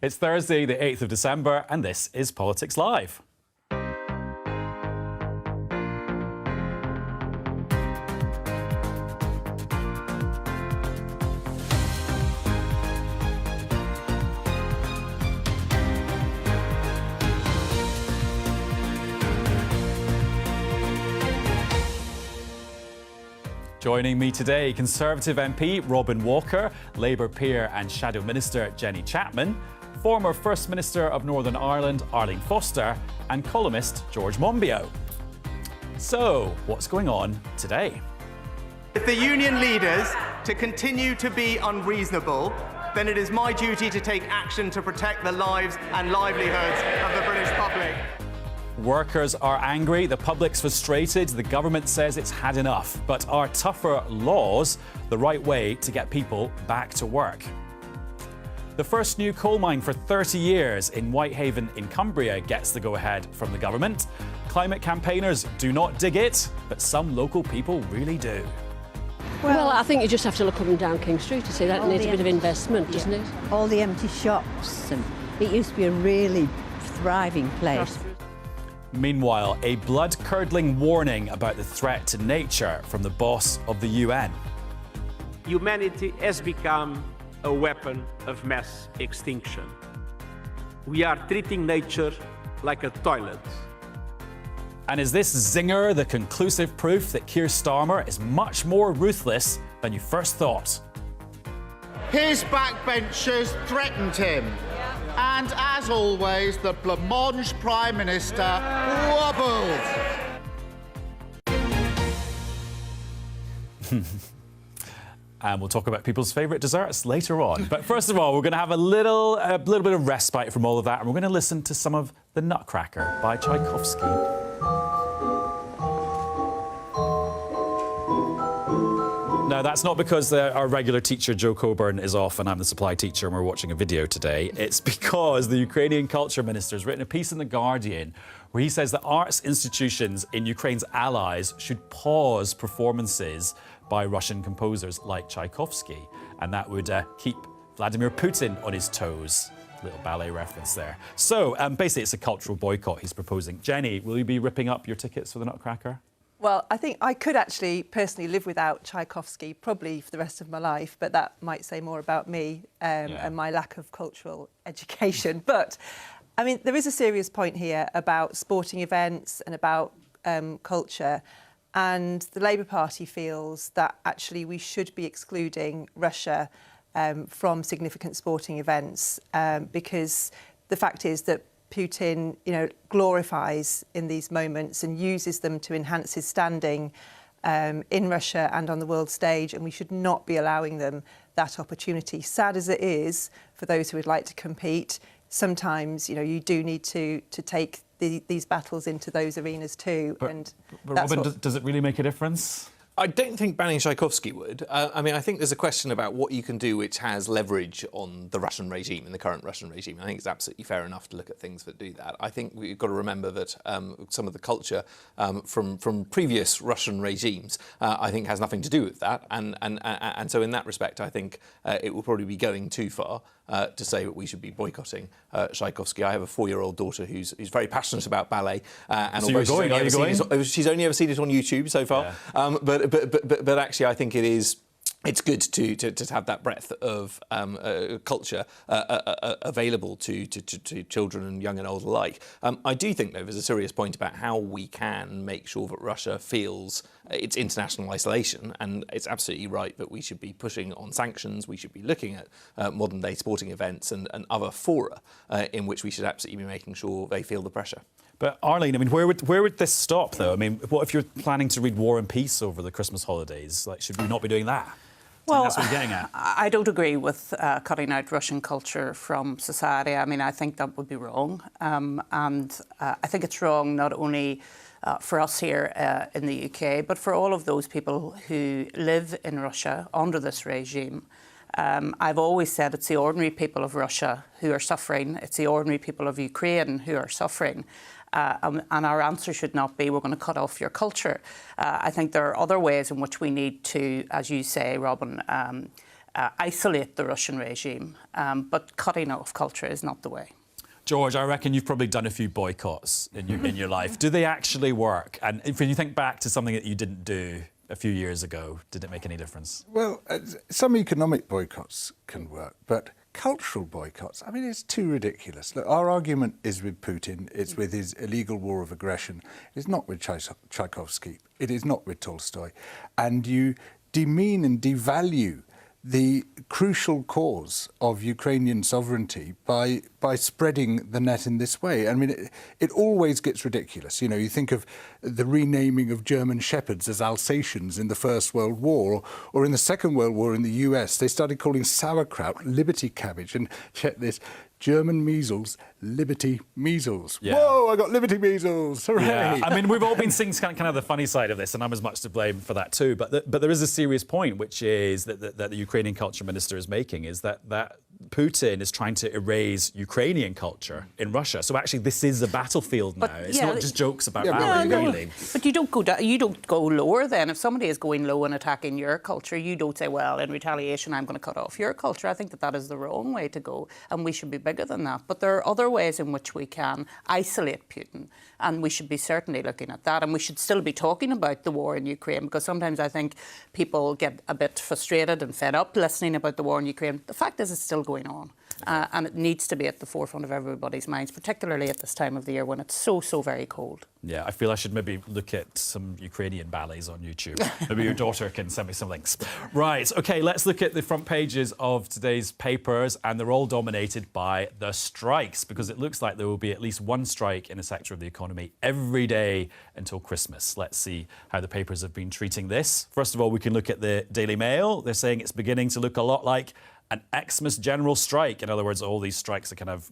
It's Thursday, the 8th of December, and this is Politics Live. Joining me today, Conservative MP Robin Walker, Labour peer and Shadow Minister Jenny Chapman, former First Minister of Northern Ireland Arlene Foster, and columnist George Monbiot. So, what's going on today? If the union leaders to continue to be unreasonable, then it is my duty to take action to protect the lives and livelihoods of the British public. Workers are angry, the public's frustrated, the government says it's had enough. But are tougher laws the right way to get people back to work? The first new coal mine for 30 years in Whitehaven in Cumbria gets the go-ahead from the government. Climate campaigners do not dig it, but some local people really do. Well, I think you just have to look up and down King Street to see that needs a bit of investment, doesn't it? All the empty shops, and it used to be a really thriving place. Meanwhile, a blood-curdling warning about the threat to nature from the boss of the UN. Humanity has become a weapon of mass extinction. We are treating nature like a toilet. And is this zinger the conclusive proof that Keir Starmer is much more ruthless than you first thought? His backbenchers threatened him. And as always, the blancmange Prime Minister wobbled. And we'll talk about people's favourite desserts later on. But first of all, we're going to have a little bit of respite from all of that, and we're going to listen to some of The Nutcracker by Tchaikovsky. No, that's not because our regular teacher, Joe Coburn, is off and I'm the supply teacher and we're watching a video today. It's because the Ukrainian culture minister has written a piece in The Guardian where he says that arts institutions in Ukraine's allies should pause performances by Russian composers like Tchaikovsky. And that would keep Vladimir Putin on his toes. Little ballet reference there. So basically it's a cultural boycott he's proposing. Jenny, will you be ripping up your tickets for the Nutcracker? Well, I think I could actually personally live without Tchaikovsky probably for the rest of my life, but that might say more about me and my lack of cultural education. But, I mean, there is a serious point here about sporting events and about culture, and the Labour Party feels that actually we should be excluding Russia from significant sporting events because the fact is that Putin, glorifies in these moments and uses them to enhance his standing in Russia and on the world stage, and we should not be allowing them that opportunity. Sad as it is for those who would like to compete, sometimes, you do need to take these battles into those arenas too. But Robin, does it really make a difference? I don't think banning Tchaikovsky would. I mean, I think there's a question about what you can do which has leverage on the Russian regime, in the current Russian regime. I think it's absolutely fair enough to look at things that do that. I think we've got to remember that some of the culture from previous Russian regimes, I think, has nothing to do with that. And so in that respect, I think it will probably be going too far to say that we should be boycotting Tchaikovsky. I have a 4-year-old daughter who's very passionate about ballet. And so she's only ever seen it on YouTube so far. Yeah. But actually, I think it's good to have that breadth of culture available to children and young and old alike. I do think, though, there's a serious point about how we can make sure that Russia feels its international isolation, and it's absolutely right that we should be pushing on sanctions. We should be looking at modern-day sporting events and other fora in which we should absolutely be making sure they feel the pressure. But Arlene, I mean, where would this stop, though? I mean, what if you're planning to read War and Peace over the Christmas holidays? Like, should we not be doing that? Well, that's what you're getting at. I don't agree with cutting out Russian culture from society. I mean, I think that would be wrong. And I think it's wrong not only for us here in the UK, but for all of those people who live in Russia under this regime. I've always said it's the ordinary people of Russia who are suffering. It's the ordinary people of Ukraine who are suffering. And our answer should not be, we're going to cut off your culture. I think there are other ways in which we need to, as you say, Robin, isolate the Russian regime, but cutting off culture is not the way. George, I reckon you've probably done a few boycotts in your life. Do they actually work? And if you think back to something that you didn't do a few years ago, did it make any difference? Well, some economic boycotts can work, but cultural boycotts, I mean, it's too ridiculous. Look, our argument is with Putin, it's with his illegal war of aggression, it's not with Tchaikovsky, it is not with Tolstoy. And you demean and devalue the crucial cause of Ukrainian sovereignty by spreading the net in this way. I mean, it always gets ridiculous. You know, you think of the renaming of German shepherds as Alsatians in the First World War, or in the Second World War in the US, they started calling sauerkraut liberty cabbage, and check this, German measles, liberty measles. Yeah. Whoa, I got liberty measles, hooray! Yeah. I mean, we've all been seeing kind of the funny side of this, and I'm as much to blame for that too. But there is a serious point, which is that the Ukrainian culture minister is making, is that Putin is trying to erase Ukrainian culture in Russia. So actually, this is a battlefield now. It's not just jokes about really. But you don't go lower then. If somebody is going low and attacking your culture, you don't say, well, in retaliation, I'm going to cut off your culture. I think that is the wrong way to go, and we should be bigger than that. But there are other ways in which we can isolate Putin, and we should be certainly looking at that. And we should still be talking about the war in Ukraine, because sometimes I think people get a bit frustrated and fed up listening about the war in Ukraine. The fact is, it's still going on. And it needs to be at the forefront of everybody's minds, particularly at this time of the year when it's so very cold. Yeah, I feel I should maybe look at some Ukrainian ballets on YouTube. Maybe your daughter can send me some links. Right, OK, let's look at the front pages of today's papers, and they're all dominated by the strikes, because it looks like there will be at least one strike in a sector of the economy every day until Christmas. Let's see how the papers have been treating this. First of all, we can look at the Daily Mail. They're saying it's beginning to look a lot like an Xmas general strike. In other words, all these strikes are kind of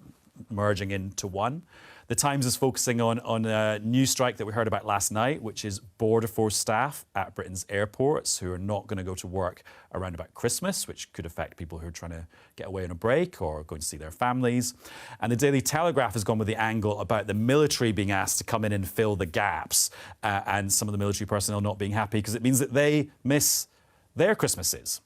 merging into one. The Times is focusing on a new strike that we heard about last night, which is border force staff at Britain's airports who are not going to go to work around about Christmas, which could affect people who are trying to get away on a break or going to see their families. And the Daily Telegraph has gone with the angle about the military being asked to come in and fill the gaps, and some of the military personnel not being happy because it means that they miss their Christmases.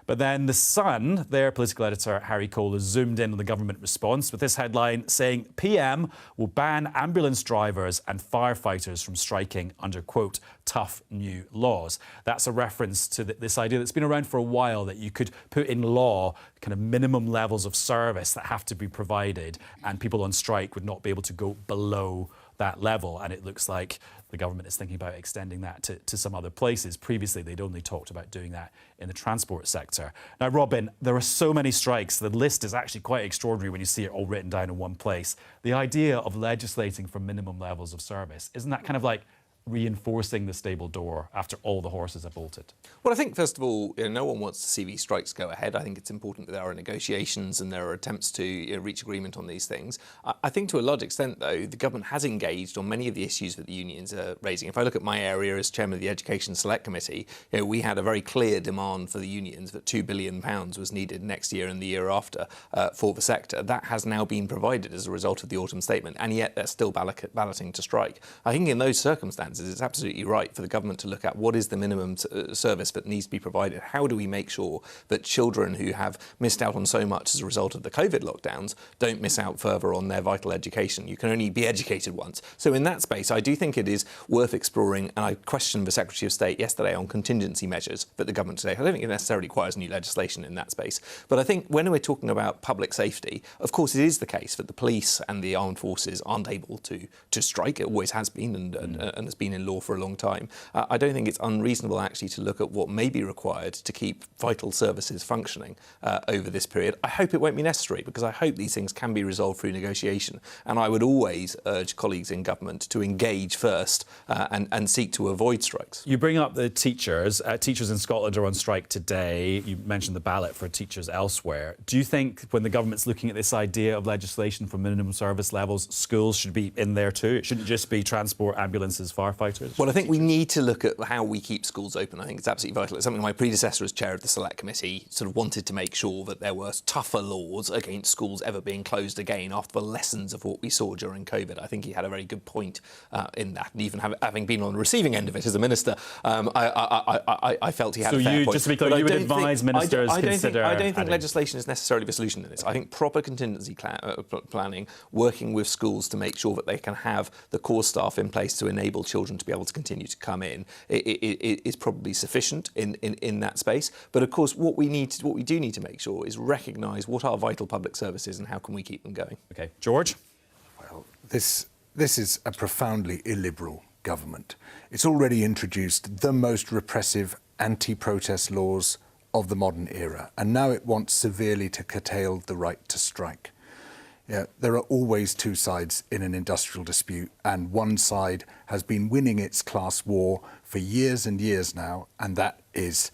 But then The Sun, their political editor Harry Cole, has zoomed in on the government response with this headline saying PM will ban ambulance drivers and firefighters from striking under, quote, tough new laws. That's a reference to this idea that's been around for a while, that you could put in law kind of minimum levels of service that have to be provided, and people on strike would not be able to go below that level. And it looks like the government is thinking about extending that to some other places. Previously, they'd only talked about doing that in the transport sector. Now, Robin, there are so many strikes. The list is actually quite extraordinary when you see it all written down in one place. The idea of legislating for minimum levels of service, isn't that kind of like reinforcing the stable door after all the horses have bolted? Well, I think, first of all, no one wants to see these strikes go ahead. I think it's important that there are negotiations and there are attempts to reach agreement on these things. I think to a large extent, though, the government has engaged on many of the issues that the unions are raising. If I look at my area as chairman of the Education Select Committee, we had a very clear demand for the unions that £2 billion was needed next year and the year after for the sector. That has now been provided as a result of the autumn statement, and yet they're still balloting to strike. I think in those circumstances, it's absolutely right for the government to look at what is the minimum service that needs to be provided. How do we make sure that children who have missed out on so much as a result of the COVID lockdowns don't miss out further on their vital education? You can only be educated once. So in that space, I do think it is worth exploring, and I questioned the Secretary of State yesterday on contingency measures that the government today. I don't think it necessarily requires new legislation in that space. But I think when we're talking about public safety, of course it is the case that the police and the armed forces aren't able to strike. It always has been and has been in law for a long time. I don't think it's unreasonable actually to look at what may be required to keep vital services functioning over this period. I hope it won't be necessary, because I hope these things can be resolved through negotiation. And I would always urge colleagues in government to engage first and seek to avoid strikes. You bring up the teachers. Teachers in Scotland are on strike today. You mentioned the ballot for teachers elsewhere. Do you think when the government's looking at this idea of legislation for minimum service levels, schools should be in there too? It shouldn't just be transport, ambulances, firefighters? firefighters? Well, I think we need to look at how we keep schools open. I think it's absolutely vital. It's something my predecessor as chair of the Select Committee sort of wanted to make sure that there were tougher laws against schools ever being closed again after the lessons of what we saw during COVID. I think he had a very good point in that. And even having been on the receiving end of it as a minister, I felt he had a fair point. Just to be clear, you would advise ministers consider... I don't think legislation is necessarily the solution to this. I think proper contingency planning, working with schools to make sure that they can have the core staff in place to enable children to be able to continue to come in is probably sufficient in that space. But of course, what we do need to make sure is recognise what are vital public services and how can we keep them going. OK. George? Well, this is a profoundly illiberal government. It's already introduced the most repressive anti-protest laws of the modern era, and now it wants severely to curtail the right to strike. Yeah, there are always two sides in an industrial dispute, and one side has been winning its class war for years and years now, and that is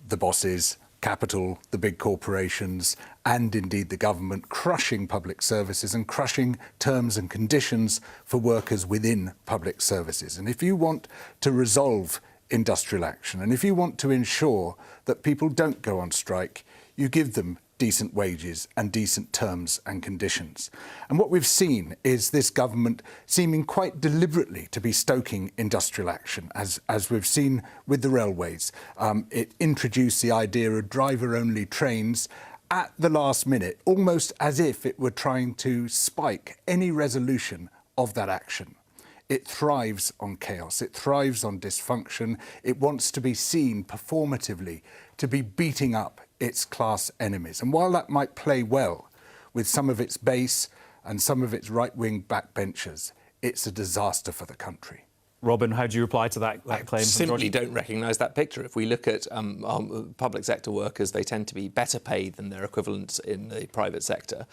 the bosses, capital, the big corporations, and indeed the government, crushing public services and crushing terms and conditions for workers within public services. And if you want to resolve industrial action, and if you want to ensure that people don't go on strike, you give them decent wages and decent terms and conditions. And what we've seen is this government seeming quite deliberately to be stoking industrial action, as we've seen with the railways. It introduced the idea of driver-only trains at the last minute, almost as if it were trying to spike any resolution of that action. It thrives on chaos, it thrives on dysfunction, it wants to be seen performatively to be beating up its class enemies. And while that might play well with some of its base and some of its right-wing backbenchers, it's a disaster for the country. Robin, how do you reply to that claim? I simply don't recognise that picture. If we look at public sector workers, they tend to be better paid than their equivalents in the private sector.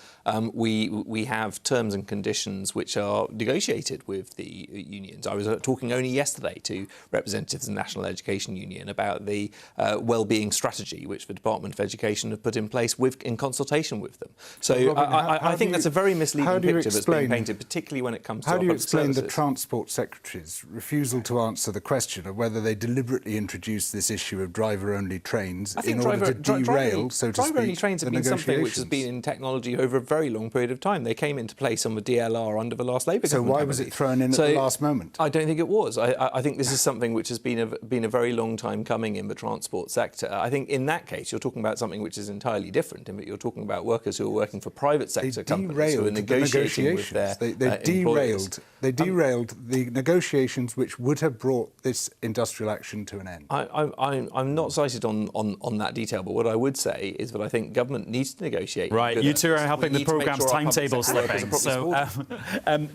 We have terms and conditions which are negotiated with the unions. I was talking only yesterday to representatives of the National Education Union about the wellbeing strategy which the Department of Education have put in place in consultation with them. So Robin, I think that's a very misleading picture that's being painted, particularly when it comes to how do you explain services. The Transport Secretary's refusal to answer the question of whether they deliberately introduced this issue of driver-only trains in order to derail, so to speak, driver-only trains have been something which has been in technology over a very long period of time. They came into place on the DLR under the last Labour government. So why was it thrown in at the last moment? I don't think it was. I think this is something which has been a very long time coming in the transport sector. I think in that case you're talking about something which is entirely different, in that you're talking about workers who are working for private sector companies who are negotiating with their employers. They derailed the negotiations which would have brought this industrial action to an end. I'm not cited on that detail, but what I would say is that I think government needs to negotiate. Right, you two are helping the programme's timetable slipping. So,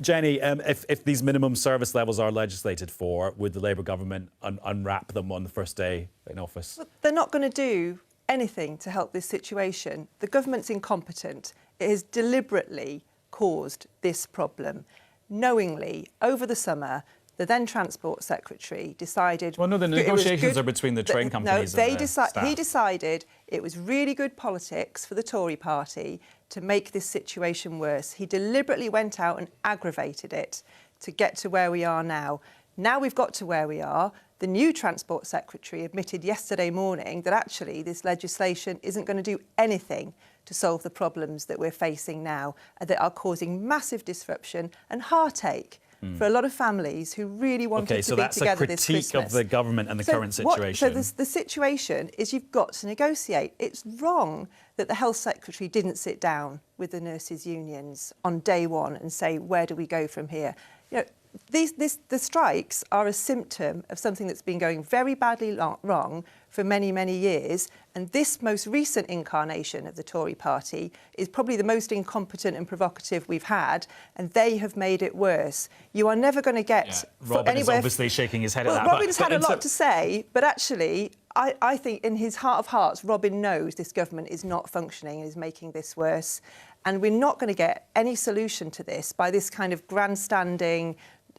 Jenny, if these minimum service levels are legislated for, would the Labour government unwrap them on the first day in office? But they're not going to do anything to help this situation. The government's incompetent. It has deliberately caused this problem. Knowingly, over the summer, the then Transport Secretary decided... Well, no, the negotiations are between the train companies and the staff. He decided it was really good politics for the Tory party to make this situation worse. He deliberately went out and aggravated it to get to where we are now. Now we've got to where we are. The new Transport Secretary admitted yesterday morning that actually this legislation isn't going to do anything to solve the problems that we're facing now, that are causing massive disruption and heartache for a lot of families who really wanted to be together this Christmas. So that's a critique of the government and the current situation. The situation is you've got to negotiate. It's wrong that the Health Secretary didn't sit down with the nurses' unions on day one and say, where do we go from here? You know, the strikes are a symptom of something that's been going very badly wrong for many, many years. And this most recent incarnation of the Tory party is probably the most incompetent and provocative we've had, and they have made it worse. You are never going to get Robin is obviously shaking his head at that. Robin's had a lot to say, but actually, I think in his heart of hearts, Robin knows this government is not functioning and is making this worse. And we're not going to get any solution to this by this kind of grandstanding,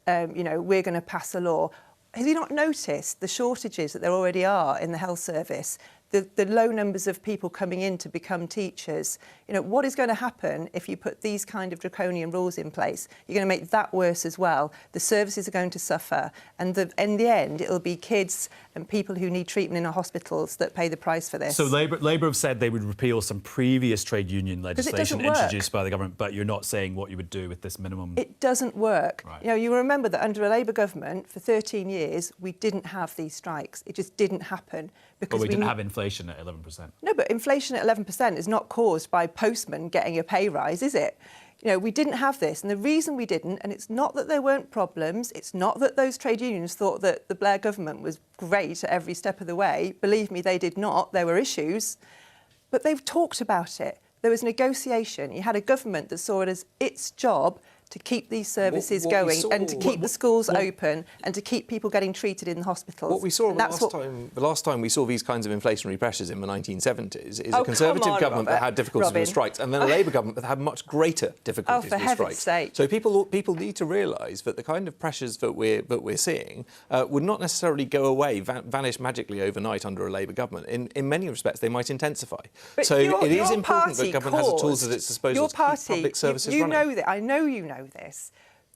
we're going to pass a law. Have you not noticed the shortages that there already are in the health service? the low numbers of people coming in to become teachers. You know, what is going to happen if you put these kind of draconian rules in place? You're going to make that worse as well. The services are going to suffer. And in the end, it'll be kids and people who need treatment in our hospitals that pay the price for this. So Labour have said they would repeal some previous trade union legislation introduced by the government, but you're not saying what you would do with this minimum. It doesn't work. Right. You know, you remember that under a Labour government for 13 years, we didn't have these strikes. It just didn't happen. Because we didn't have inflation at 11%. No, but inflation at 11% is not caused by postmen getting a pay rise, is it? You know, we didn't have this. And the reason we didn't, and it's not that there weren't problems, it's not that those trade unions thought that the Blair government was great at every step of the way. Believe me, they did not. There were issues. But they've talked about it. There was negotiation. You had a government that saw it as its job to keep these services going and to keep the schools open and to keep people getting treated in the hospitals. What we saw the last time we saw these kinds of inflationary pressures in the 1970s is a Conservative government that had difficulties with strikes, and then a Labour government that had much greater difficulties with strikes. Sake. So people need to realise that the kind of pressures that we're seeing would not necessarily go away, vanish magically overnight under a Labour government. In many respects, they might intensify. But so it is important that government has the tools at its disposal to keep public services running. You know that. I know you know this.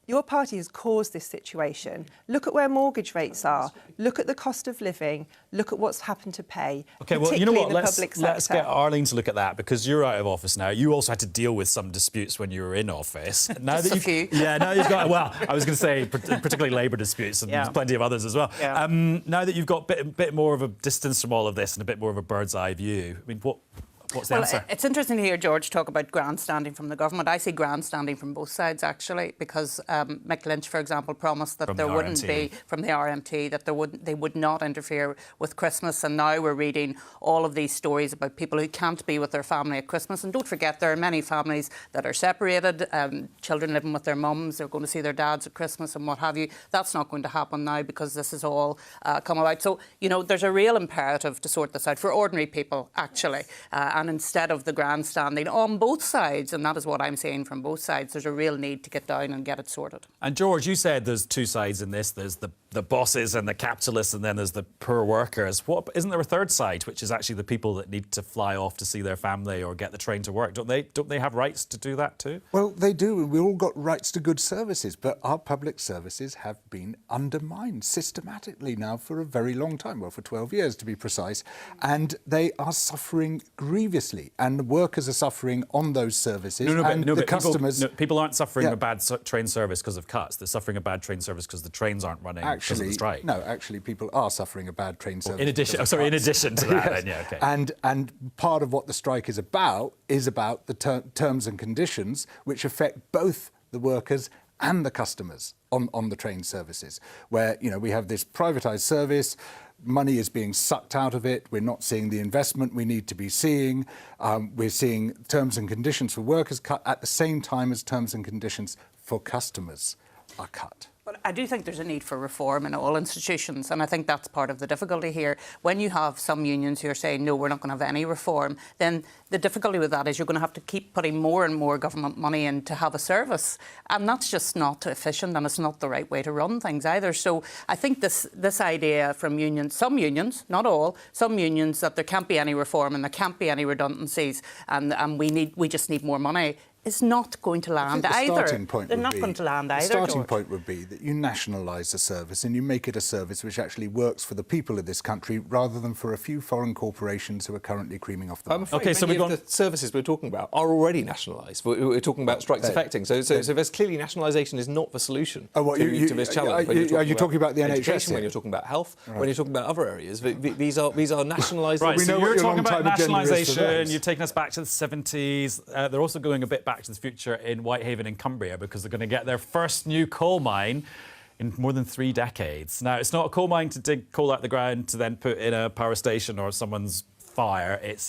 Your party has caused this situation. Look at where mortgage rates are. Look at the cost of living. Look at what's happened to pay. OK, well, you know what? Let's get Arlene to look at that, because you're out of office now. You also had to deal with some disputes when you were in office. Now Just a few. Yeah, now you've got... Well, I was going to say particularly Labour disputes, and there's plenty of others as well. Yeah. Now that you've got a bit more of a distance from all of this and a bit more of a bird's eye view, I mean, what's the answer? It's interesting to hear George talk about grandstanding from the government. I see grandstanding from both sides, actually, because Mick Lynch, for example, promised that there wouldn't be, from the RMT, that they would not interfere with Christmas. And now we're reading all of these stories about people who can't be with their family at Christmas. And don't forget, there are many families that are separated, children living with their mums, they're going to see their dads at Christmas and what have you. That's not going to happen now because this is all come about. So, you know, there's a real imperative to sort this out for ordinary people, actually. And instead of the grandstanding on both sides, and that is what I'm saying from both sides, there's a real need to get down and get it sorted. And George, you said there's two sides in this. There's the bosses and the capitalists, and then there's the poor workers. Isn't there a third side, which is actually the people that need to fly off to see their family or get the train to work? Don't they have rights to do that too? Well, they do. We've all got rights to good services, but our public services have been undermined systematically now for a very long time, well, for 12 years to be precise, and they are suffering grievously, and the workers are suffering on those services, customers... People aren't suffering a bad train service because of cuts. They're suffering a bad train service because the trains aren't running because of the strike. No, actually, people are suffering a bad train service. In addition to that, yes. then, OK. And part of what the strike is about the terms and conditions which affect both the workers and the customers on the train services, where, you know, we have this privatised service, money is being sucked out of it, we're not seeing the investment we need to be seeing, we're seeing terms and conditions for workers cut at the same time as terms and conditions for customers are cut. But I do think there's a need for reform in all institutions, and I think that's part of the difficulty here. When you have some unions who are saying, no, we're not going to have any reform, then the difficulty with that is you're going to have to keep putting more and more government money in to have a service, and that's just not efficient, and it's not the right way to run things either. So I think this idea from unions, some unions, not all, some unions, that there can't be any reform and there can't be any redundancies, and we just need more money, is not going to land either. They're not going to land either. The starting point would be that you nationalise a service and you make it a service which actually works for the people of this country rather than for a few foreign corporations who are currently creaming off the market. Okay, so the services we're talking about are already nationalised. We're talking about strikes affecting. So there's clearly nationalisation is not the solution to this challenge. Are you talking about the NHS? When you're talking about health, when you're talking about other areas, these are nationalised. Right, so you're talking about nationalisation. You're taking us back to the 70s. They're also going a bit back to the future in Whitehaven in Cumbria, because they're going to get their first new coal mine in more than 3 decades. Now, it's not a coal mine to dig coal out the ground to then put in a power station or someone's fire. It's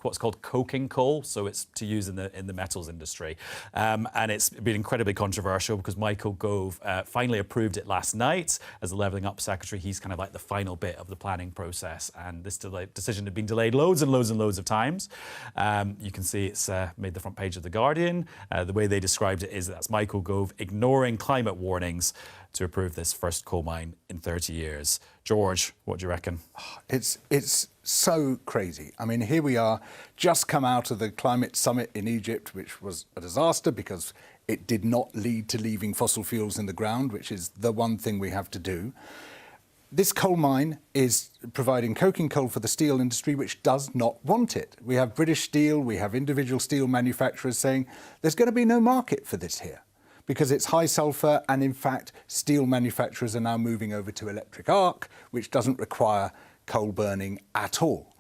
what's called coking coal, so it's to use in the metals industry. And it's been incredibly controversial because Michael Gove finally approved it last night as the Levelling Up Secretary. He's kind of like the final bit of the planning process, and this decision had been delayed loads and loads and loads of times. You can see it's made the front page of The Guardian. The way they described it is that's Michael Gove ignoring climate warnings to approve this first coal mine in 30 years. George, what do you reckon? It's so crazy. I mean, here we are, just come out of the climate summit in Egypt, which was a disaster because it did not lead to leaving fossil fuels in the ground, which is the one thing we have to do. This coal mine is providing coking coal for the steel industry, which does not want it. We have British Steel, we have individual steel manufacturers saying there's going to be no market for this here because it's high sulphur, and in fact, steel manufacturers are now moving over to electric arc, which doesn't require coal burning at all.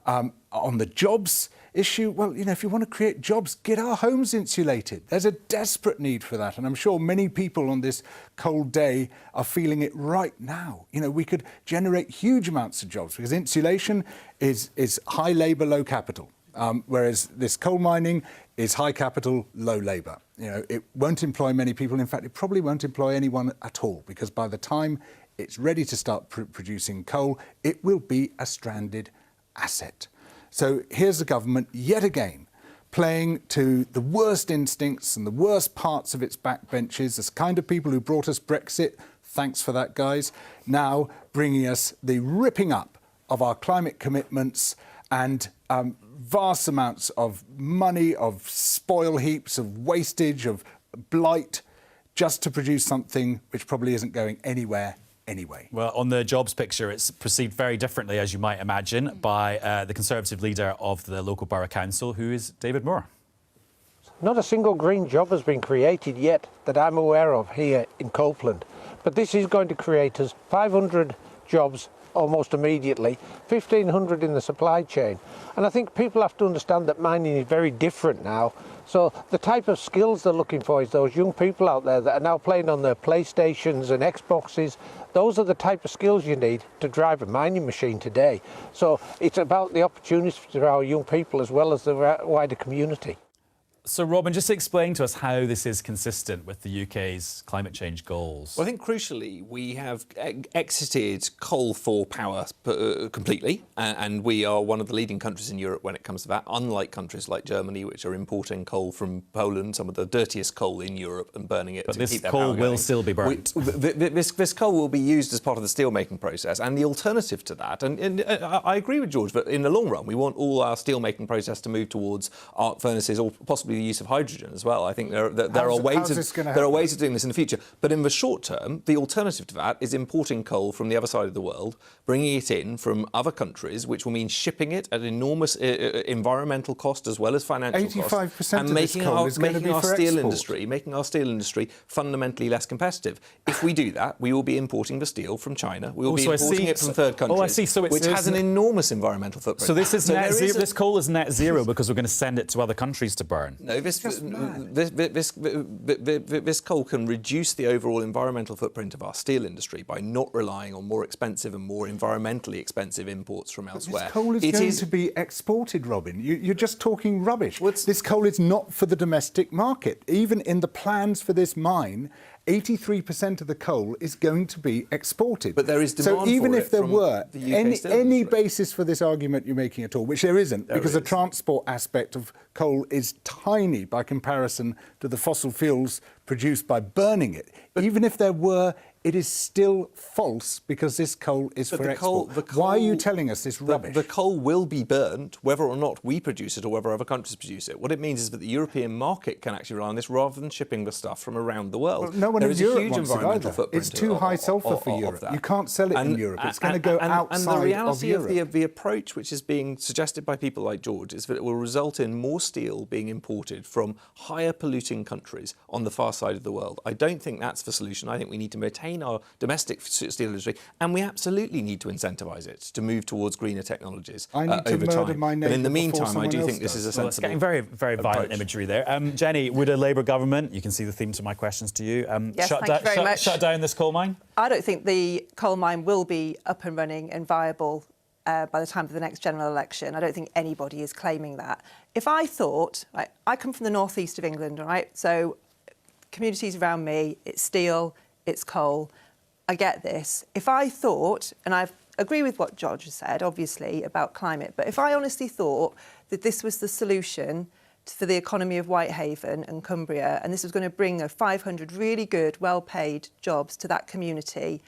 On the jobs issue, well, you know, if you want to create jobs, get our homes insulated. There's a desperate need for that, and I'm sure many people on this cold day are feeling it right now. You know, we could generate huge amounts of jobs because insulation is high labour, low capital, whereas this coal mining is high capital, low labour. You know, it won't employ many people. In fact, it probably won't employ anyone at all because by the time it's ready to start producing coal, it will be a stranded asset. So here's the government yet again playing to the worst instincts and the worst parts of its backbenches, the kind of people who brought us Brexit, thanks for that, guys, now bringing us the ripping up of our climate commitments and vast amounts of money, of spoil heaps, of wastage, of blight, just to produce something which probably isn't going anywhere anyway. Well, on the jobs picture, it's perceived very differently, as you might imagine, by the Conservative leader of the local borough council, who is David Moore. Not a single green job has been created yet that I'm aware of here in Copeland. But this is going to create us 500 jobs almost immediately, 1,500 in the supply chain. And I think people have to understand that mining is very different now. So the type of skills they're looking for is those young people out there that are now playing on their PlayStations and Xboxes. Those are the type of skills you need to drive a mining machine today. So it's about the opportunities for our young people as well as the wider community. So, Robin, just explain to us how this is consistent with the UK's climate change goals. Well, I think crucially, we have exited coal for power completely, and we are one of the leading countries in Europe when it comes to that, unlike countries like Germany, which are importing coal from Poland, some of the dirtiest coal in Europe, and burning it to keep their power going. But this coal will still be burnt. This coal will be used as part of the steelmaking process, and the alternative to that, and I agree with George, but in the long run, we want all our steelmaking process to move towards arc furnaces or possibly the use of hydrogen as well. I think there are ways of doing this in the future. But in the short term, the alternative to that is importing coal from the other side of the world, bringing it in from other countries, which will mean shipping it at enormous environmental cost as well as financial cost, 85% and of this coal is going to be for export. making our steel industry fundamentally less competitive. If we do that, we will be importing the steel from China. We will be importing it from third countries, which has an enormous environmental footprint. So this is net zero. This coal is net zero because we're going to send it to other countries to burn. No, this coal can reduce the overall environmental footprint of our steel industry by not relying on more expensive and more environmentally expensive imports from elsewhere. This coal is going to be exported, Robin. You're just talking rubbish. This coal is not for the domestic market. Even in the plans for this mine, 83% of the coal is going to be exported. But there is demand so even for if it there from were the UK any basis for this argument you're making at all, which there isn't, because the transport aspect of coal is tiny by comparison to the fossil fuels produced by burning it. Even if there were, it is still false because this coal is for export. Why are you telling us this rubbish? The coal will be burnt whether or not we produce it or whether other countries produce it. What it means is that the European market can actually rely on this rather than shipping the stuff from around the world. Well, no one in Europe wants it either. It's too high sulphur for Europe. You can't sell it in Europe. It's going to go outside of Europe. And the reality of the approach which is being suggested by people like George is that it will result in more steel being imported from higher polluting countries on the far side of the world. I don't think that's the solution. I think we need to maintain our domestic steel industry, and we absolutely need to incentivise it to move towards greener technologies over time. But in the meantime, I do think this is a sensible. It's getting very, very violent imagery there. Jenny, would a Labour government, you can see the theme to my questions to you, yes, thank you very much. Shut down this coal mine? I don't think the coal mine will be up and running and viable by the time of the next general election. I don't think anybody is claiming that. If I thought, I come from the northeast of England, all right, so communities around me, it's steel, it's coal. I get this. If I thought, and I agree with what George has said, obviously, about climate, but if I honestly thought that this was the solution for the economy of Whitehaven and Cumbria, and this was going to bring 500 really good, well-paid jobs to that community,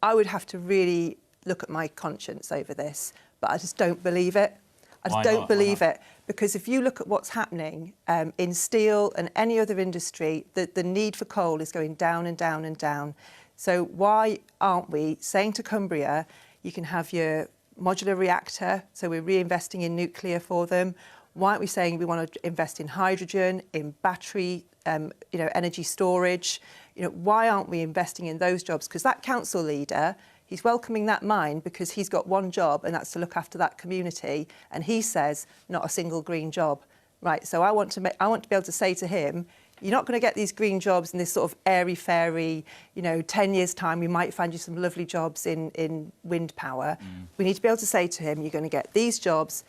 I would have to really look at my conscience over this. But I just don't believe it. I just don't believe it. Because if you look at what's happening in steel and any other industry, the need for coal is going down and down and down. So why aren't we saying to Cumbria, you can have your modular reactor, so we're reinvesting in nuclear for them. Why aren't we saying we want to invest in hydrogen, in battery, energy storage? Why aren't we investing in those jobs? Because that council leader, he's welcoming that mine because he's got one job, and that's to look after that community. And he says, not a single green job. Right, so I want to be able to say to him, you're not going to get these green jobs in this sort of airy-fairy, 10 years' time, we might find you some lovely jobs in wind power. We need to be able to say to him, you're going to get these jobs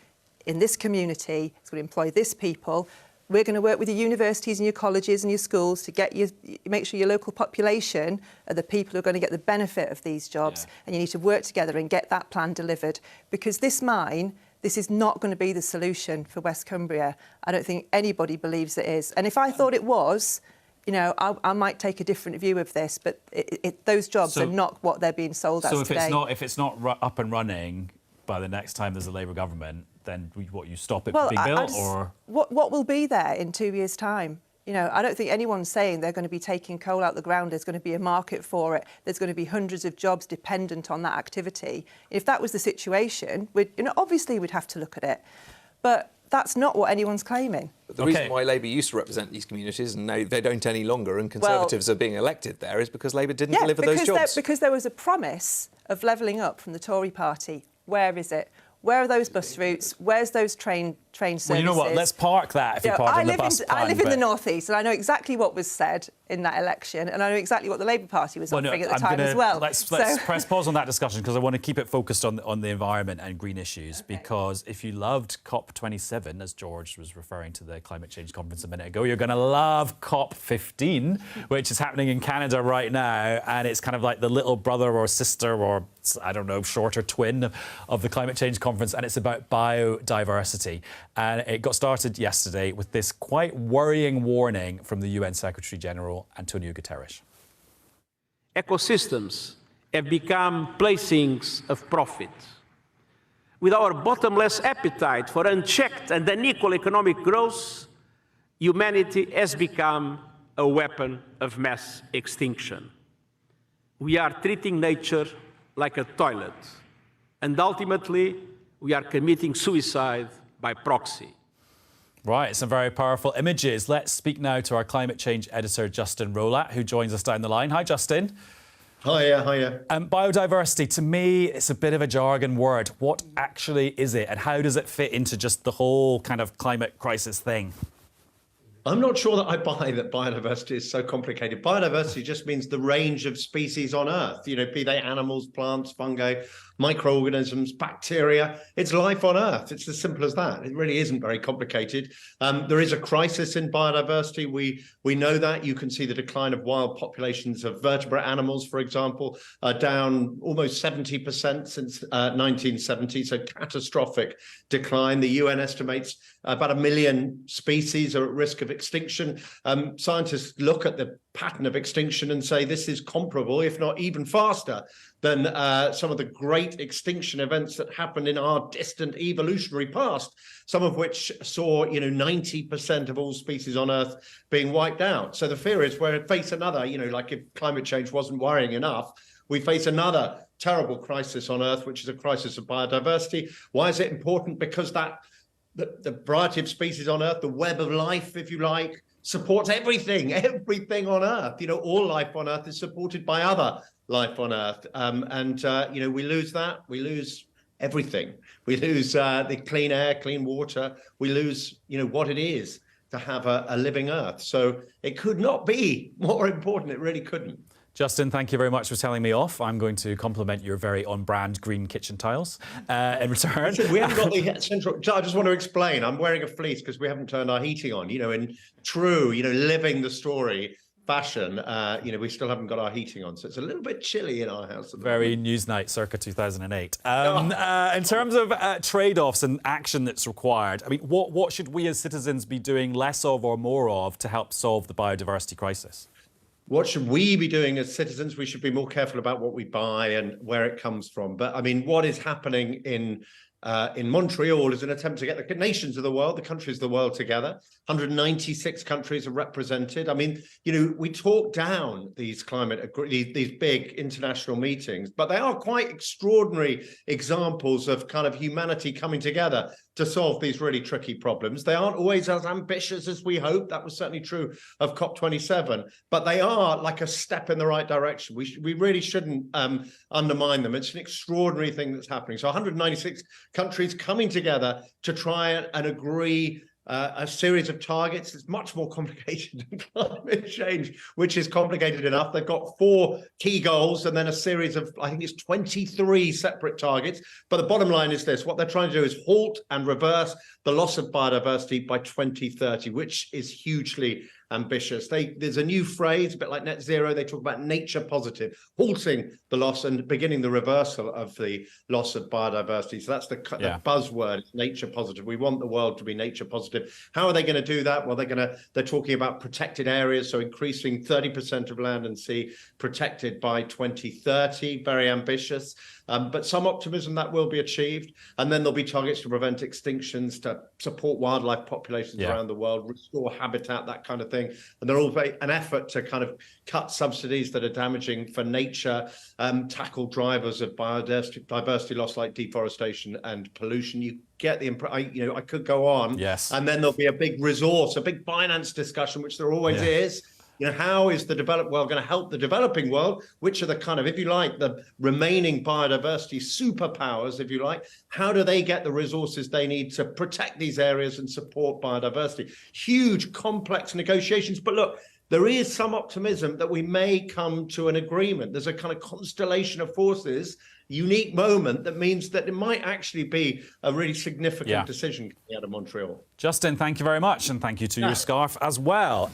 in this community, it's going to employ this people. We're going to work with your universities and your colleges and your schools to make sure your local population are the people who are going to get the benefit of these jobs. And you need to work together and get that plan delivered. Because this mine, this is not going to be the solution for West Cumbria. I don't think anybody believes it is. And if I thought it was, I might take a different view of this. But those jobs are not what they're being sold as today. So if it's not up and running by the next time there's a Labour government, then you stop it being built, or what will be there in 2 years' time? I don't think anyone's saying they're going to be taking coal out the ground. There's going to be a market for it. There's going to be hundreds of jobs dependent on that activity. If that was the situation, obviously we'd have to look at it. But that's not what anyone's claiming. But the reason why Labour used to represent these communities and now they don't any longer, and Conservatives are being elected there, is because Labour didn't deliver those jobs. Because there was a promise of levelling up from the Tory party. Where is it? Where are those bus routes? Where's those train services? Well, you know what? Let's park that, if you pardon the bus I live in the North East, and I know exactly what was said in that election, and I know exactly what the Labour Party was offering at the time as well. Let's press pause on that discussion, because I want to keep it focused on the environment and green issues. Okay. Because if you loved COP27, as George was referring to the climate change conference a minute ago, you're going to love COP15, which is happening in Canada right now, and it's kind of like the little brother or sister or, I don't know, shorter twin of the climate change conference, and it's about biodiversity. And it got started yesterday with this quite worrying warning from the UN Secretary-General, Antonio Guterres. Ecosystems have become playthings of profit. With our bottomless appetite for unchecked and unequal economic growth, humanity has become a weapon of mass extinction. We are treating nature like a toilet, and ultimately we are committing suicide by proxy. Right, some very powerful images. Let's speak now to our climate change editor, Justin Rolat, who joins us down the line. Hi, Justin. Hiya, hiya. Biodiversity, to me, it's a bit of a jargon word. What actually is it, and how does it fit into just the whole kind of climate crisis thing? I'm not sure that I buy that biodiversity is so complicated. Biodiversity just means the range of species on Earth, be they animals, plants, fungi, microorganisms, bacteria. It's life on Earth. It's as simple as that. It really isn't very complicated. There is a crisis in biodiversity. We know that. You can see the decline of wild populations of vertebrate animals, for example, are down almost 70% since 1970. So catastrophic decline. The UN estimates about 1 million species are at risk of extinction. Scientists look at the pattern of extinction and say this is comparable, if not even faster, than some of the great extinction events that happened in our distant evolutionary past, some of which saw 90% of all species on Earth being wiped out. So the fear is we'll face another, like if climate change wasn't worrying enough, we face another terrible crisis on Earth, which is a crisis of biodiversity. Why is it important? Because the variety of species on Earth, the web of life, if you like, supports everything on Earth. All life on Earth is supported by other life on Earth. We lose that. We lose everything. We lose the clean air, clean water. We lose, what it is to have a living Earth. So it could not be more important. It really couldn't. Justin, thank you very much for telling me off. I'm going to compliment your very on-brand green kitchen tiles in return. We haven't got the central... I just want to explain. I'm wearing a fleece because we haven't turned our heating on. In true, living the story, fashion, we still haven't got our heating on, so it's a little bit chilly in our house. Very Newsnight circa 2008. In terms of trade-offs and action that's required, I mean, what should we as citizens be doing less of or more of to help solve the biodiversity crisis? What should we be doing as citizens? We should be more careful about what we buy and where it comes from. But I mean, what is happening in Montreal is an attempt to get the nations of the world, the countries of the world together. 196 countries are represented. I mean, we talk down these these big international meetings, but they are quite extraordinary examples of kind of humanity coming together to solve these really tricky problems. They aren't always as ambitious as we hope. That was certainly true of COP27, but they are like a step in the right direction. We really shouldn't undermine them. It's an extraordinary thing that's happening. So 196 countries coming together to try and agree a series of targets. It's much more complicated than climate change, which is complicated enough. They've got 4 key goals and then a series of, I think it's 23 separate targets. But the bottom line is this: what they're trying to do is halt and reverse the loss of biodiversity by 2030, which is hugely ambitious. There's a new phrase, a bit like net zero. They talk about nature positive, halting the loss and beginning the reversal of the loss of biodiversity. So that's the buzzword, nature positive. We want the world to be nature positive. How are they going to do that? Well, they're talking about protected areas, so increasing 30% of land and sea protected by 2030. Very ambitious, but some optimism that will be achieved. And then there'll be targets to prevent extinctions, to support wildlife populations around the world, restore habitat, that kind of thing. And they're all an effort to kind of cut subsidies that are damaging for nature, tackle drivers of biodiversity loss like deforestation and pollution. You get the impression, I could go on. Yes. And then there'll be a big resource, a big finance discussion, which there always is. How is the developed world going to help the developing world? Which are the kind of, if you like, the remaining biodiversity superpowers, if you like? How do they get the resources they need to protect these areas and support biodiversity? Huge, complex negotiations. But look, there is some optimism that we may come to an agreement. There's a kind of constellation of forces, unique moment that means that it might actually be a really significant decision coming out of Montreal. Justin, thank you very much, and thank you to your scarf as well.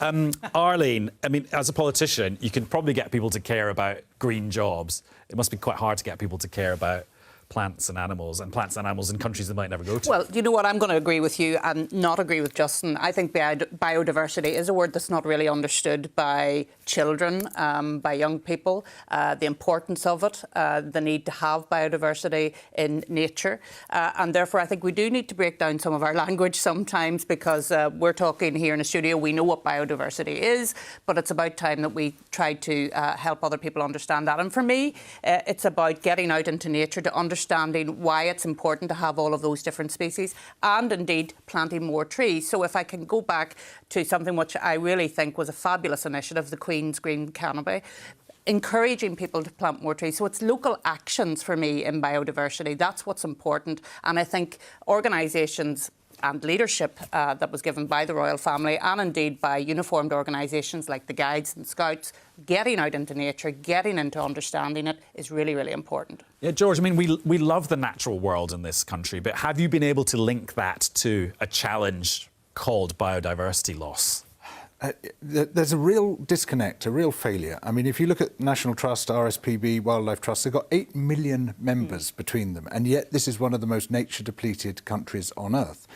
Arlene, I mean, as a politician, you can probably get people to care about green jobs. It must be quite hard to get people to care about plants and animals in countries they might never go to. Well, you know what, I'm going to agree with you and not agree with Justin. I think biodiversity is a word that's not really understood by children, by young people, the importance of it, the need to have biodiversity in nature. And therefore, I think we do need to break down some of our language sometimes, because we're talking here in a studio, we know what biodiversity is, but it's about time that we try to help other people understand that. And for me, it's about getting out into nature to understanding why it's important to have all of those different species, and indeed planting more trees. So if I can go back to something which I really think was a fabulous initiative, the Queen's Green Canopy, encouraging people to plant more trees. So it's local actions for me in biodiversity. That's what's important. And I think organisations and leadership that was given by the royal family, and indeed by uniformed organisations like the Guides and Scouts, getting out into nature, getting into understanding it is really, really important. Yeah, George, I mean, we love the natural world in this country, but have you been able to link that to a challenge called biodiversity loss? There's a real disconnect, a real failure. I mean, if you look at National Trust, RSPB, Wildlife Trust, they've got 8 million members between them, and yet this is one of the most nature-depleted countries on Earth.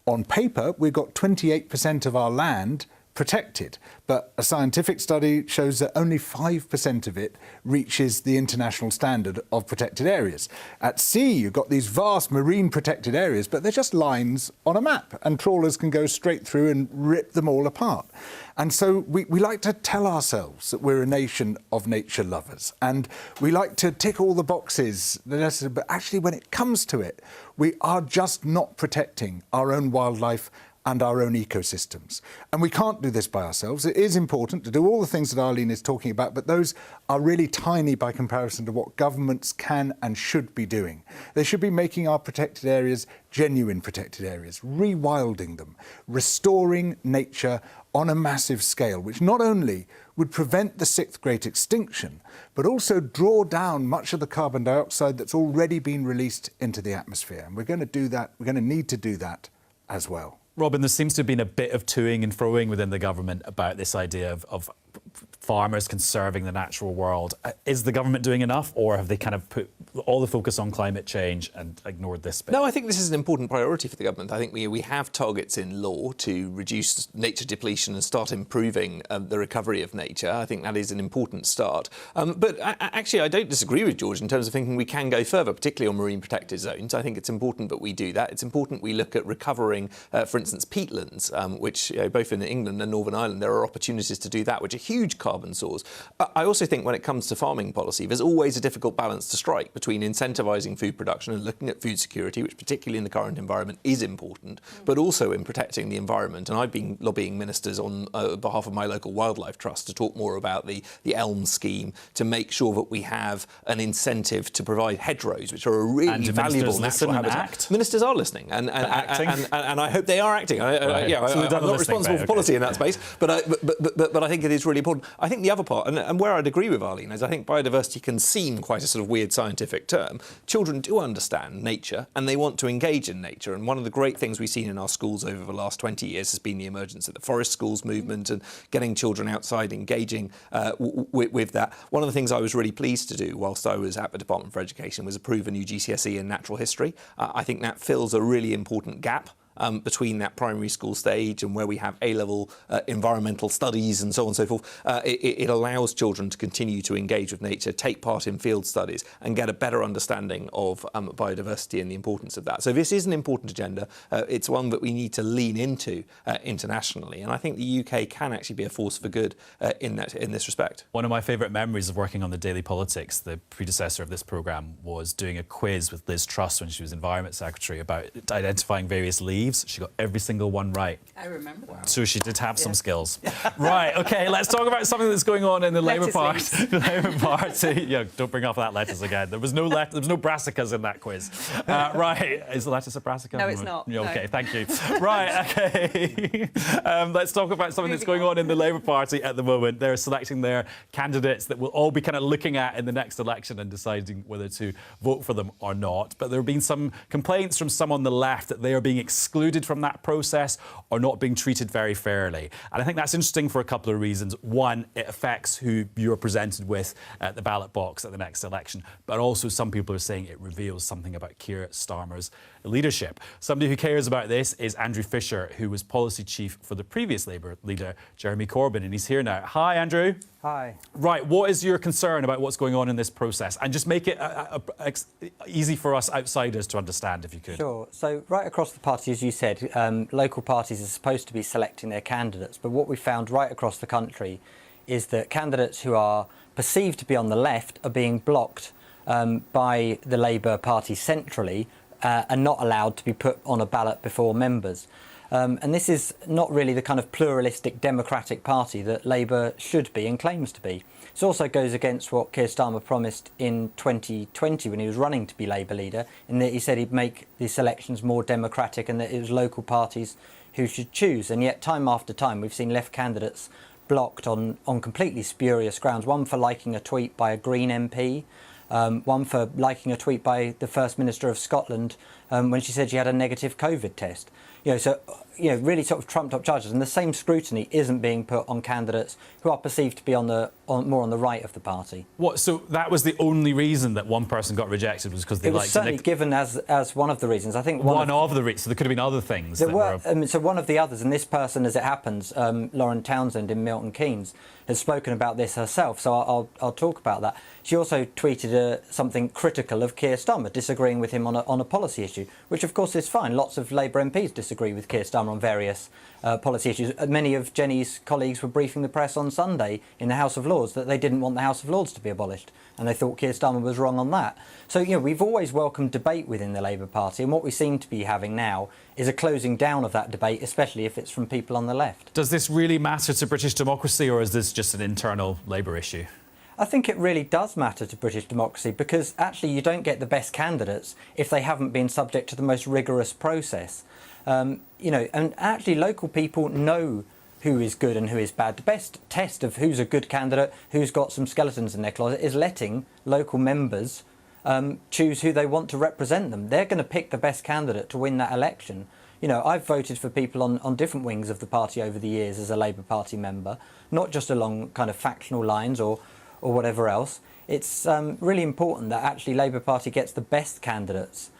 On paper, we've got 28% of our land protected, but a scientific study shows that only 5% of it reaches the international standard of protected areas. At sea, you've got these vast marine protected areas, but they're just lines on a map, and trawlers can go straight through and rip them all apart. And so we like to tell ourselves that we're a nation of nature lovers, and we like to tick all the boxes, but actually when it comes to it, we are just not protecting our own wildlife and our own ecosystems. And we can't do this by ourselves. It is important to do all the things that Arlene is talking about, but those are really tiny by comparison to what governments can and should be doing. They should be making our protected areas genuine protected areas, rewilding them, restoring nature on a massive scale, which not only would prevent the 6th great extinction, but also draw down much of the carbon dioxide that's already been released into the atmosphere. And we're going to do that, we're going to need to do that as well. Robin, there seems to have been a bit of toing and froing within the government about this idea of farmers conserving the natural world. Is the government doing enough, or have they kind of put all the focus on climate change and ignored this bit? No, I think this is an important priority for the government. I think we have targets in law to reduce nature depletion and start improving the recovery of nature. I think that is an important start. But actually, I don't disagree with George in terms of thinking we can go further, particularly on marine protected zones. I think it's important that we do that. It's important we look at recovering, for instance, peatlands, which both in England and Northern Ireland, there are opportunities to do that, which are huge carbon source. I also think when it comes to farming policy, there's always a difficult balance to strike between incentivising food production and looking at food security, which particularly in the current environment is important, but also in protecting the environment. And I've been lobbying ministers on behalf of my local wildlife trust to talk more about the ELM scheme to make sure that we have an incentive to provide hedgerows, which are a really valuable natural habitat. Ministers are listening, and I hope they are acting. I'm not responsible for policy in that space, but I think it is really important. I think the other part, and where I'd agree with Arlene, is I think biodiversity can seem quite a sort of weird scientific term. Children do understand nature and they want to engage in nature. And one of the great things we've seen in our schools over the last 20 years has been the emergence of the forest schools movement and getting children outside, engaging with that. One of the things I was really pleased to do whilst I was at the Department for Education was approve a new GCSE in natural history. I think that fills a really important gap between that primary school stage and where we have A-level environmental studies and so on and so forth. It allows children to continue to engage with nature, take part in field studies and get a better understanding of biodiversity and the importance of that. So this is an important agenda. It's one that we need to lean into internationally. And I think the UK can actually be a force for good in this respect. One of my favourite memories of working on the Daily Politics, the predecessor of this programme, was doing a quiz with Liz Truss when she was Environment Secretary about identifying various leaves. She got every single one right. I remember that. So she did have some skills. Right, OK, let's talk about something that's going on in the Labour Party. The Labour Party. Yeah, don't bring up that lettuce again. There was no brassicas in that quiz. Right, is the lettuce a brassica? No, it's not. Yeah, OK, no. thank you. Right, OK. Let's talk about something that's going on in the Labour Party at the moment. They're selecting their candidates that we'll all be kind of looking at in the next election and deciding whether to vote for them or not. But there have been some complaints from some on the left that they are being excluded from that process or not being treated very fairly. And I think that's interesting for a couple of reasons. One, it affects who you're presented with at the ballot box at the next election. But also some people are saying it reveals something about Keir Starmer's leadership. Somebody who cares about this is Andrew Fisher, who was policy chief for the previous Labour leader, Jeremy Corbyn. And he's here now. Hi, Andrew. Hi. Right, what is your concern about what's going on in this process? And just make it easy for us outsiders to understand, if you could. Sure. So right across the party, as you said, local parties are supposed to be selecting their candidates. But what we found right across the country is that candidates who are perceived to be on the left are being blocked by the Labour Party centrally and not allowed to be put on a ballot before members. And this is not really the kind of pluralistic democratic party that Labour should be and claims to be. It also goes against what Keir Starmer promised in 2020 when he was running to be Labour leader, in that he said he'd make these elections more democratic and that it was local parties who should choose. And yet time after time we've seen left candidates blocked on completely spurious grounds. One for liking a tweet by a Green MP, one for liking a tweet by the First Minister of Scotland when she said she had a negative COVID test. Really sort of trumped up charges, and the same scrutiny isn't being put on candidates who are perceived to be more on the right of the party. What? So that was the only reason that one person got rejected was because they liked it? It was certainly given as one of the reasons. I think one of the reasons. So there could have been other things. So one of the others, and this person, as it happens, Lauren Townsend in Milton Keynes, has spoken about this herself. So I'll talk about that. She also tweeted something critical of Keir Starmer, disagreeing with him on a policy issue, which of course is fine. Lots of Labour MPs disagree with Keir Starmer on various policy issues. Many of Jenny's colleagues were briefing the press on Sunday in the House of Lords that they didn't want the House of Lords to be abolished, and they thought Keir Starmer was wrong on that. So, we've always welcomed debate within the Labour Party, and what we seem to be having now is a closing down of that debate, especially if it's from people on the left. Does this really matter to British democracy, or is this just an internal Labour issue? I think it really does matter to British democracy, because actually you don't get the best candidates if they haven't been subject to the most rigorous process. And actually local people know who is good and who is bad. The best test of who's a good candidate, who's got some skeletons in their closet, is letting local members choose who they want to represent them. They're going to pick the best candidate to win that election. You know, I've voted for people on different wings of the party over the years as a Labour Party member, not just along kind of factional lines or whatever else. It's really important that actually Labour Party gets the best candidates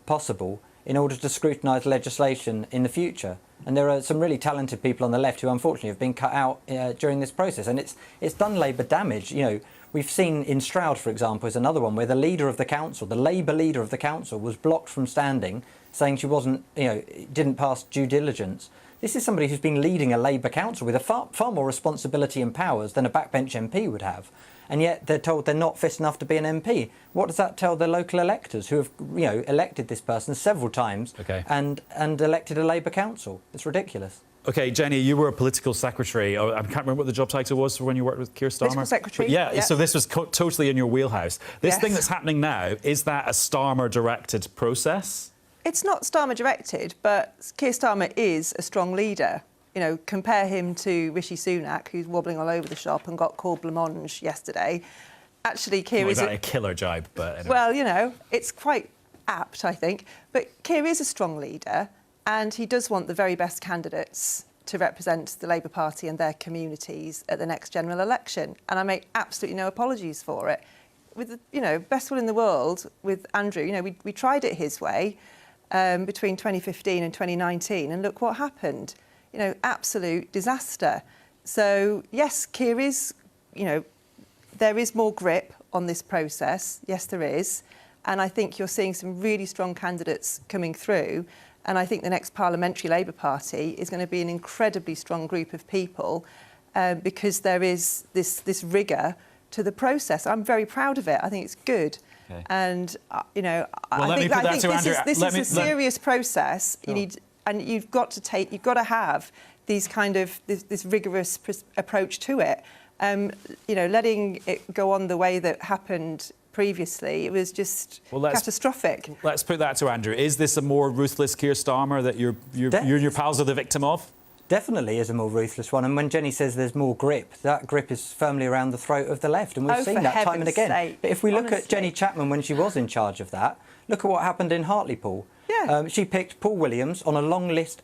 possible in order to scrutinise legislation in the future. And there are some really talented people on the left who unfortunately have been cut out during this process, and it's done Labour damage. You know, we've seen in Stroud, for example, is another one where the leader of the council, the Labour leader of the council, was blocked from standing, saying she wasn't, you know, didn't pass due diligence. This is somebody who's been leading a Labour council with a far more responsibility and powers than a backbench MP would have. And yet they're told they're not fit enough to be an MP. What does that tell the local electors who have, you know, elected this person several times and elected a Labour council? It's ridiculous. OK, Jenny, you were a political secretary. I can't remember what the job title was for when you worked with Keir Starmer. Political secretary. But yeah, so this was totally in your wheelhouse. This thing that's happening now, is that a Starmer-directed process? It's not Starmer-directed, but Keir Starmer is a strong leader. You know, compare him to Rishi Sunak, who's wobbling all over the shop and got called blancmange yesterday. Actually, Keir is a killer jibe, but anyway. Well, you know, it's quite apt, I think. But Keir is a strong leader, and he does want the very best candidates to represent the Labour Party and their communities at the next general election. And I make absolutely no apologies for it. With the, you know, best will in the world with Andrew, you know, we tried it his way between 2015 and 2019, and look what happened. You know, absolute disaster. So, yes, Keir is, you know, there is more grip on this process. Yes, there is. And I think you're seeing some really strong candidates coming through. And I think the next parliamentary Labour Party is going to be an incredibly strong group of people because there is this rigour to the process. I'm very proud of it. I think it's good. Okay. And, you know, I think this is a serious process. Sure. You need... And you've got to have these kind of this rigorous approach to it. You know, letting it go on the way that happened previously, it was just catastrophic. Let's put that to Andrew. Is this a more ruthless Keir Starmer that you and your pals are the victim of? Definitely is a more ruthless one. And when Jenny says there's more grip, that grip is firmly around the throat of the left. And we've seen that time and again. Sake, but if we look at Jenny Chapman when she was in charge of that, look at what happened in Hartlepool. Yeah. She picked Paul Williams on a long list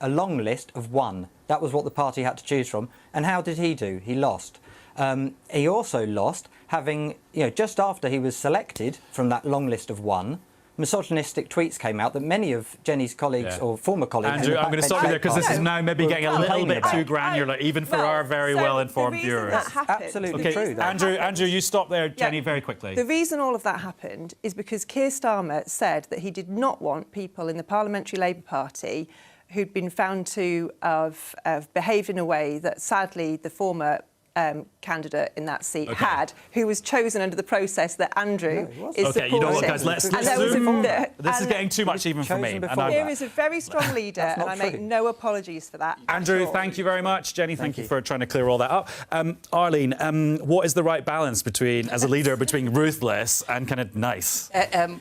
of one. That was what the party had to choose from. And how did he do? He lost. He also lost having, you know, just after he was selected from that long list of one, misogynistic tweets came out that many of Jenny's colleagues or former colleagues... Andrew, I'm going to stop you there because this is now maybe getting a little bit too granular, even for our very well-informed viewers. Absolutely true. Andrew, you stop there, Jenny, very quickly. The reason all of that happened is because Keir Starmer said that he did not want people in the Parliamentary Labour Party who'd been found to have behaved in a way that, sadly, the former candidate in that seat had, who was chosen under the process that Andrew is supporting. You know what, guys, let's zoom. This is getting too much even for me. Keir is a very strong leader, and I make no apologies for that. Andrew, thank you very much. Jenny, thank you for trying to clear all that up. Arlene, what is the right balance between, as a leader, between ruthless and kind of nice?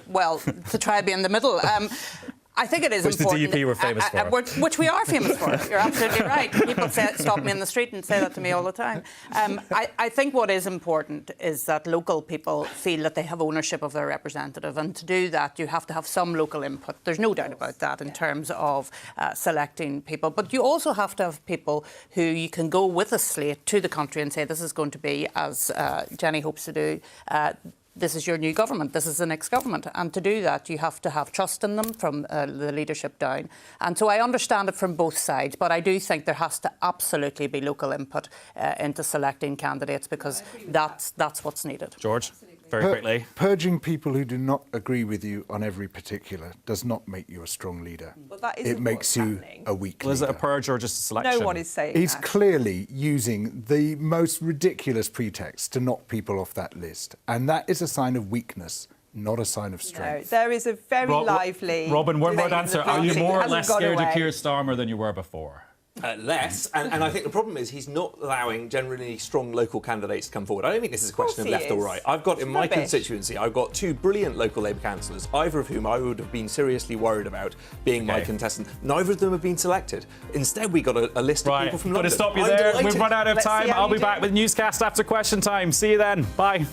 Well, to try to be in the middle. I think it is important. Which the DUP were famous for. Which we are famous for. You're absolutely right. People stop me in the street and say that to me all the time. I think what is important is that local people feel that they have ownership of their representative, and to do that you have to have some local input. There's no doubt about that in terms of selecting people. But you also have to have people who you can go with a slate to the country and say this is going to be, as Jenny hopes to do, this is your new government, this is the next government. And to do that, you have to have trust in them from the leadership down. And so I understand it from both sides, but I do think there has to absolutely be local input into selecting candidates, because that's what's needed. George? Very quickly. Purging people who do not agree with you on every particular does not make you a strong leader. Well, that it makes you a weak leader. Is it a purge or just a selection? No one is saying He's clearly using the most ridiculous pretext to knock people off that list. And that is a sign of weakness, not a sign of strength. No, there is a very lively... Robin, one word answer. Are you more or less scared of Keir Starmer than you were before? Less, and I think the problem is he's not allowing generally strong local candidates to come forward. I don't think this is a question of left or right. I've got in my constituency, I've got two brilliant local Labour councillors, either of whom I would have been seriously worried about being my contestant. Neither of them have been selected. Instead, we got a list of people from London. Got to stop you there. We've run out of time. I'll be back with newscast after question time. See you then. Bye.